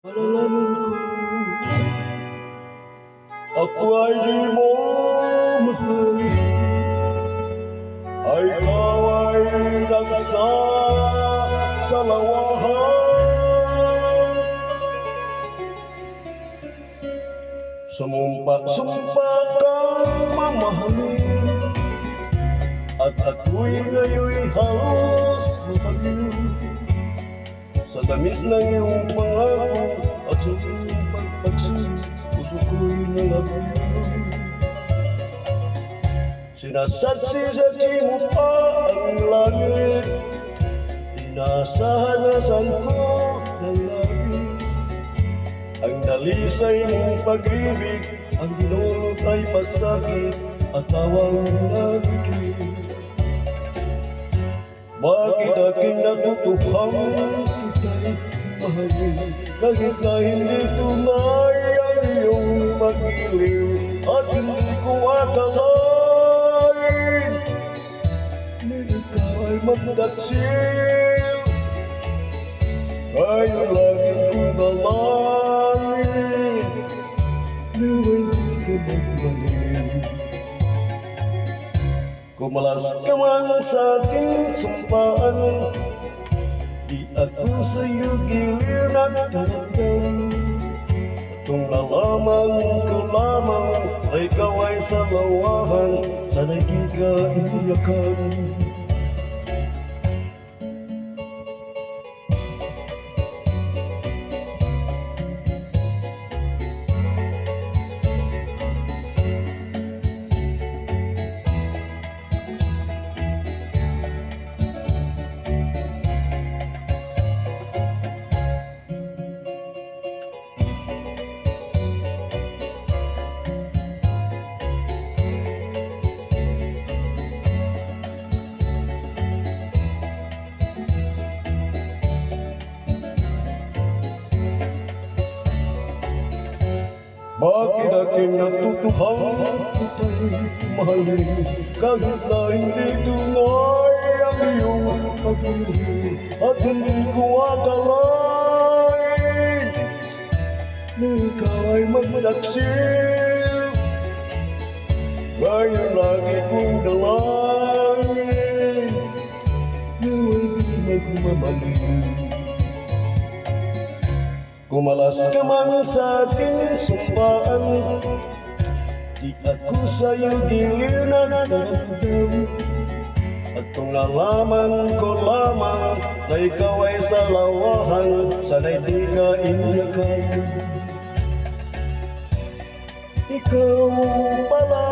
Malalaman ko, ako ay di mo mahal, ay ikaw ay nagsasalawahan. Sumpa kang mamahalin, at ako'y ngayon'y halos mabaliw sa tamis ng iyong pangako at sa iyong pagpagsin, puso ko'y nalabihan. Sinasaksi sa di mo pa ang langit, inasahan na saan ko ng labis. Ang dalisay mong pag-ibig, ang dinulot ay pasakit at tawang nabigay. Bakit aking natutuhang kita'y mahalin, kahit na hindi tunay ang iyong pag-iliw, at hindi ko akalain na ikaw ay magdaksil. Ngayon lagi kong dalangin na hindi ka magbalik. Kumalas ka man sa aking sumpaan, di ako sa'yo giliw nagtatanggap. Kung nalaman ko lamang ay ikaw ay salawahan, sana'y di ka iiyakan. Bakit aking natutuhan kita'y mahalin, kahit na hindi tunay ang iyong pag-ibig, at hindi ko akalain na ikaw ay magdaksil. Ngayon lagi kong dalangin na hindi magmamaliw. Kumalas ka man sa aking sumpaan, di ako sa'yo giliw nagtatanggap. At kung nalaman ko lamang na ikaw ay salawahan, sana'y di ka iiyakan. Ikaw pala